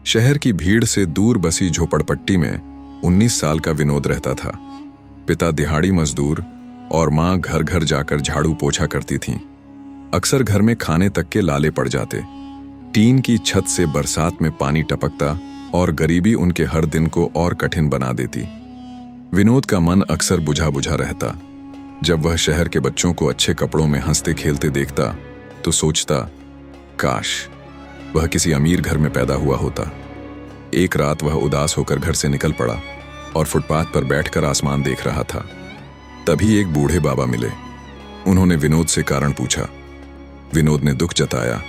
शहर की भीड़ से दूर बसी झोपड़पट्टी में 19 साल का विनोद रहता था। पिता दिहाड़ी मजदूर और माँ घर घर जाकर झाड़ू पोछा करती थीं। अक्सर घर में खाने तक के लाले पड़ जाते। टीन की छत से बरसात में पानी टपकता और गरीबी उनके हर दिन को और कठिन बना देती। विनोद का मन अक्सर बुझा बुझा रहता। जब वह शहर के बच्चों को अच्छे कपड़ों में हंसते खेलते देखता तो सोचता, काश वह किसी अमीर घर में पैदा हुआ होता। एक रात वह उदास होकर घर से निकल पड़ा और फुटपाथ पर बैठकर आसमान देख रहा था। तभी एक बूढ़े बाबा मिले। उन्होंने विनोद से कारण पूछा। विनोद ने दुख जताया,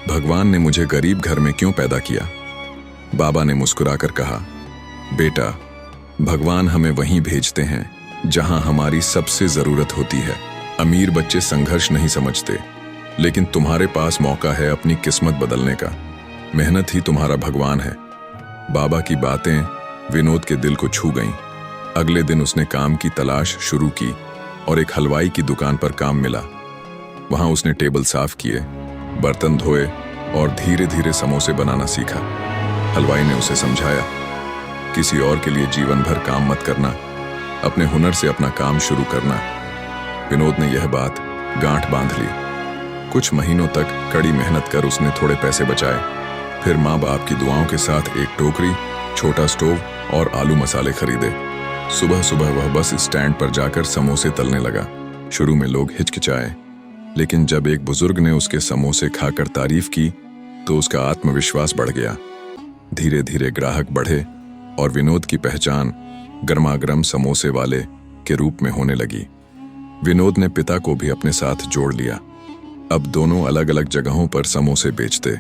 भगवान ने मुझे गरीब घर में क्यों पैदा किया? बाबा ने मुस्कुराकर कहा, बेटा, भगवान हमें वहीं भेजते हैं जहां हमारी सबसे जरूरत होती है। अमीर बच्चे संघर्ष नहीं समझते, लेकिन तुम्हारे पास मौका है अपनी किस्मत बदलने का। मेहनत ही तुम्हारा भगवान है। बाबा की बातें विनोद के दिल को छू गईं। अगले दिन उसने काम की तलाश शुरू की और एक हलवाई की दुकान पर काम मिला। वहां उसने टेबल साफ किए, बर्तन धोए और धीरे धीरे समोसे बनाना सीखा। हलवाई ने उसे समझाया, किसी और के लिए जीवन भर काम मत करना, अपने हुनर से अपना काम शुरू करना। विनोद ने यह बात गांठ बांध ली। कुछ महीनों तक कड़ी मेहनत कर उसने थोड़े पैसे बचाए। फिर माँ बाप की दुआओं के साथ एक टोकरी, छोटा स्टोव और आलू मसाले खरीदे। सुबह सुबह वह बस स्टैंड पर जाकर समोसे तलने लगा। शुरू में लोग हिचकिचाए, लेकिन जब एक बुजुर्ग ने उसके समोसे खाकर तारीफ की तो उसका आत्मविश्वास बढ़ गया। धीरे धीरे ग्राहक बढ़े और विनोद की पहचान गर्मागर्म समोसे वाले के रूप में होने लगी। विनोद ने पिता को भी अपने साथ जोड़ लिया। अब दोनों अलग अलग जगहों पर समोसे बेचते।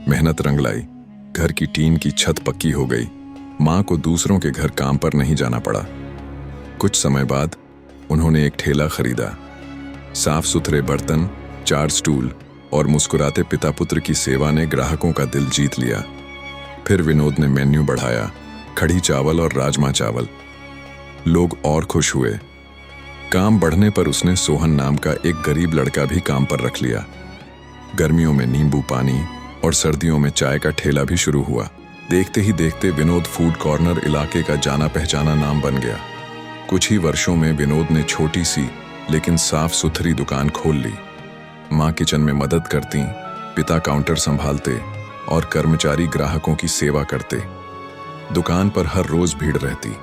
मेहनत रंग लाई। घर की टीन की छत पक्की हो गई। माँ को दूसरों के घर काम पर नहीं जाना पड़ा। कुछ समय बाद उन्होंने एक ठेला खरीदा। साफ सुथरे बर्तन, 4 स्टूल और मुस्कुराते पिता पुत्र की सेवा ने ग्राहकों का दिल जीत लिया। फिर विनोद ने मेन्यू बढ़ाया, कढ़ी चावल और राजमा चावल। लोग और खुश हुए। काम बढ़ने पर उसने सोहन नाम का एक गरीब लड़का भी काम पर रख लिया। गर्मियों में नींबू पानी और सर्दियों में चाय का ठेला भी शुरू हुआ। देखते ही देखते विनोद फूड कॉर्नर इलाके का जाना पहचाना नाम बन गया। कुछ ही वर्षों में विनोद ने छोटी सी लेकिन साफ सुथरी दुकान खोल ली। माँ किचन में मदद करती, पिता काउंटर संभालते और कर्मचारी ग्राहकों की सेवा करते। दुकान पर हर रोज भीड़ रहती।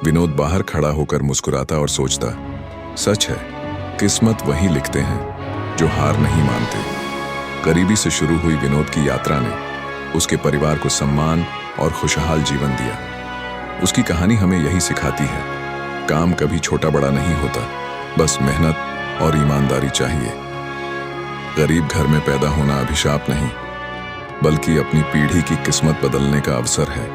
विनोद बाहर खड़ा होकर मुस्कुराता और सोचता, सच है, किस्मत वही लिखते हैं जो हार नहीं मानते। गरीबी से शुरू हुई विनोद की यात्रा ने उसके परिवार को सम्मान और खुशहाल जीवन दिया। उसकी कहानी हमें यही सिखाती है, काम कभी छोटा बड़ा नहीं होता, बस मेहनत और ईमानदारी चाहिए। गरीब घर में पैदा होना अभिशाप नहीं, बल्कि अपनी पीढ़ी की किस्मत बदलने का अवसर है।